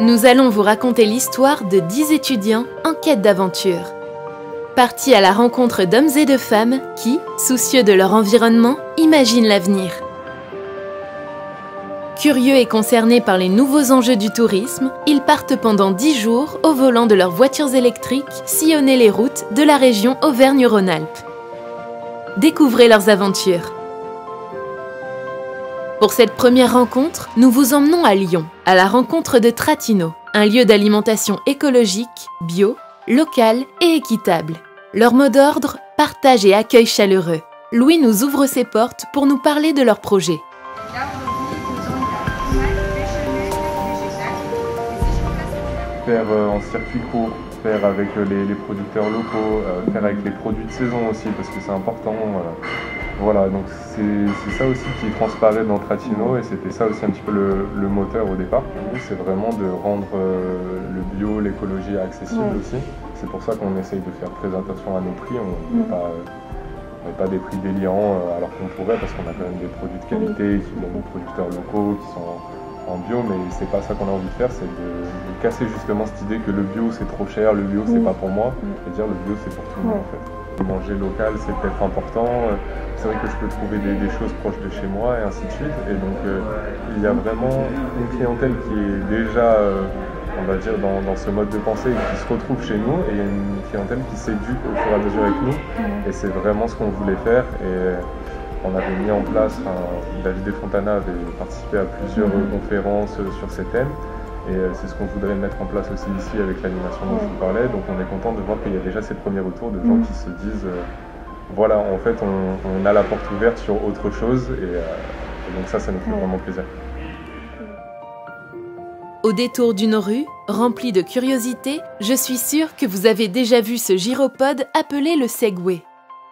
Nous allons vous raconter l'histoire de 10 étudiants en quête d'aventure. Partis à la rencontre d'hommes et de femmes qui, soucieux de leur environnement, imaginent l'avenir. Curieux et concernés par les nouveaux enjeux du tourisme, ils partent pendant 10 jours au volant de leurs voitures électriques sillonner les routes de la région Auvergne-Rhône-Alpes. Découvrez leurs aventures. Pour cette première rencontre, nous vous emmenons à Lyon, à la rencontre de Tratino, un lieu d'alimentation écologique, bio, local et équitable. Leur mot d'ordre, partage et accueil chaleureux. Louis nous ouvre ses portes pour nous parler de leur projet. Là, aujourd'hui, nous avons la tomate béchamel végétale. Faire en circuit court, faire avec les producteurs locaux, faire avec les produits de saison aussi, parce que c'est important. Voilà, donc c'est ça aussi qui transparaît dans Tratino, et c'était ça aussi un petit peu le moteur au départ. C'est vraiment de rendre le bio, l'écologie accessible aussi. C'est pour ça qu'on essaye de faire très attention à nos prix. On met pas des prix délirants alors qu'on pourrait, parce qu'on a quand même des produits de qualité qui viennent de producteurs locaux, qui sont en bio, mais c'est pas ça qu'on a envie de faire, c'est de casser justement cette idée que le bio c'est trop cher, le bio c'est pas pour moi, et dire le bio c'est pour tout le monde en fait. Manger local c'est peut-être important, c'est vrai que je peux trouver des choses proches de chez moi et ainsi de suite, et donc il y a vraiment une clientèle qui est déjà, on va dire, dans ce mode de pensée qui se retrouve chez nous, et il y a une clientèle qui s'éduque au fur et à mesure avec nous, et c'est vraiment ce qu'on voulait faire. Et on avait mis en place, David Desfontana avait participé à plusieurs conférences sur ces thèmes, et c'est ce qu'on voudrait mettre en place aussi ici avec l'animation dont je vous parlais. Donc on est content de voir qu'il y a déjà ces premiers retours de gens qui se disent voilà, en fait on a la porte ouverte sur autre chose, et donc ça nous fait vraiment plaisir. Au détour d'une rue, remplie de curiosités, je suis sûre que vous avez déjà vu ce gyropode appelé le Segway.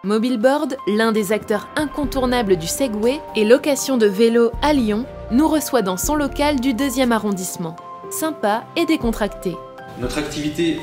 Mobileboard, l'un des acteurs incontournables du Segway et location de vélos à Lyon, nous reçoit dans son local du 2e arrondissement. Sympa et décontracté. Notre activité,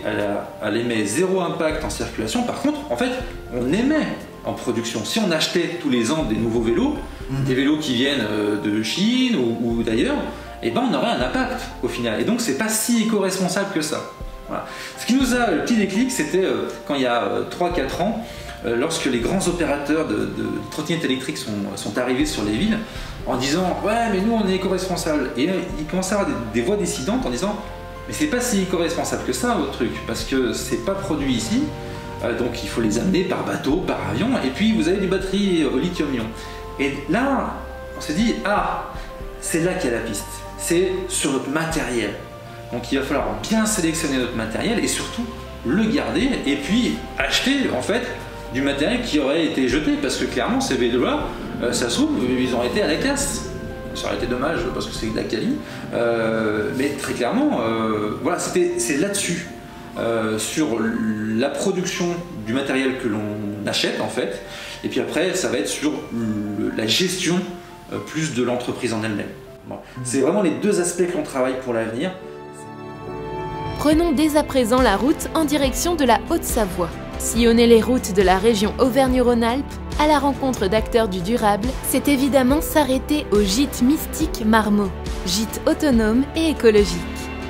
elle émet zéro impact en circulation. Par contre, en fait, on émet en production. Si on achetait tous les ans des nouveaux vélos, des vélos qui viennent de Chine ou d'ailleurs, eh ben on aurait un impact au final. Et donc, c'est pas si éco-responsable que ça. Voilà. Ce qui nous a, le petit déclic, c'était quand il y a 3-4 ans, lorsque les grands opérateurs de trottinettes électriques sont arrivés sur les villes en disant « Ouais, mais nous, on est éco-responsables ». Et ils commençaient à avoir des voix dissidentes en disant « Mais c'est pas si éco-responsable que ça, votre truc, parce que c'est pas produit ici, donc il faut les amener par bateau, par avion, et puis vous avez des batteries au lithium-ion ». Et là, on s'est dit « Ah, c'est là qu'il y a la piste, c'est sur notre matériel ». Donc il va falloir bien sélectionner notre matériel et surtout le garder, et puis acheter en fait du matériel qui aurait été jeté, parce que clairement ces vélos-là, ça se trouve, ils ont été à la casse. Ça aurait été dommage parce que c'est de la quali, mais très clairement, voilà, c'est là-dessus, sur la production du matériel que l'on achète en fait, et puis après ça va être sur la gestion plus de l'entreprise en elle-même. Bon. C'est vraiment les deux aspects que l'on travaille pour l'avenir. Prenons dès à présent la route en direction de la Haute-Savoie. Sillonner les routes de la région Auvergne-Rhône-Alpes à la rencontre d'acteurs du durable, c'est évidemment s'arrêter au gîte mystique Marmot, gîte autonome et écologique.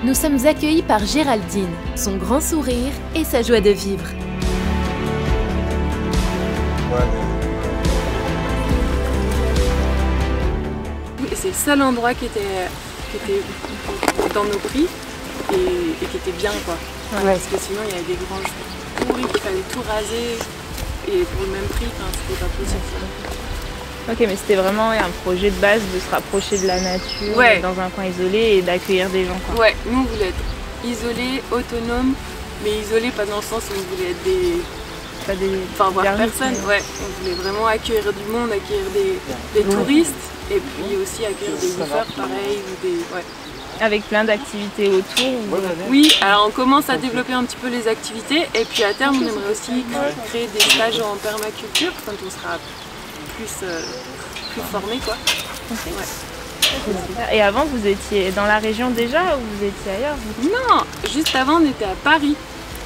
Nous sommes accueillis par Géraldine, son grand sourire et sa joie de vivre. C'est le seul endroit qui était dans nos prix et qui était bien, quoi. Ouais. Parce que sinon il y avait des granges pourries qu'il fallait tout raser, et pour le même prix, c'était pas possible. Ok, mais c'était vraiment un projet de base de se rapprocher de la nature, dans un coin isolé et d'accueillir des gens, quoi. Ouais, nous on voulait être isolés, autonomes, mais isolés pas dans le sens où on voulait être voir personne. Ouais, on voulait vraiment accueillir du monde, accueillir des touristes, Et puis aussi accueillir des woofers pareil ou des... Ouais. Avec plein d'activités autour. Oui, alors on commence à développer un petit peu les activités et puis à terme on aimerait aussi créer des stages en permaculture quand on sera plus formé quoi. Okay. Ouais. Et avant vous étiez dans la région déjà ou vous étiez ailleurs Non, juste avant on était à Paris.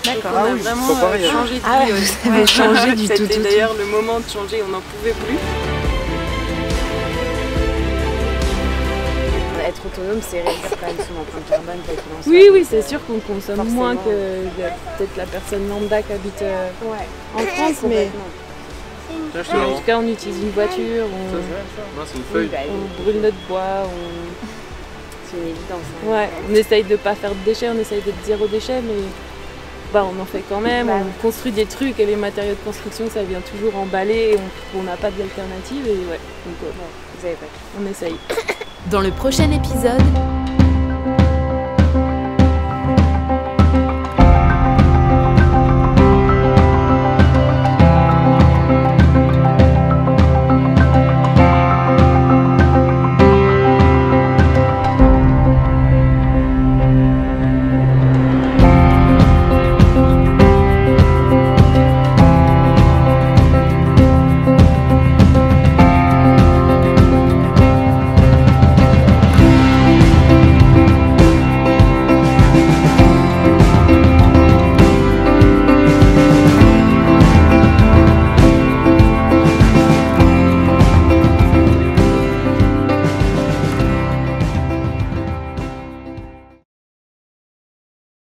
D'accord. On a vraiment changé de vie. Vous avez changé du tout. C'était d'ailleurs le moment de changer, on n'en pouvait plus. Être autonome, c'est réduire quand même son empreinte carbone. Oui, c'est sûr qu'on consomme forcément moins que peut-être la personne lambda qui habite en France, mais en tout cas on utilise une voiture, on brûle notre bois, c'est une évidence. Hein. Ouais, on essaye de ne pas faire de déchets, on essaye d'être zéro déchet, mais on en fait quand même, on construit des trucs et les matériaux de construction ça vient toujours emballé, on n'a pas d'alternative et donc vous avez pas. On essaye. Dans le prochain épisode,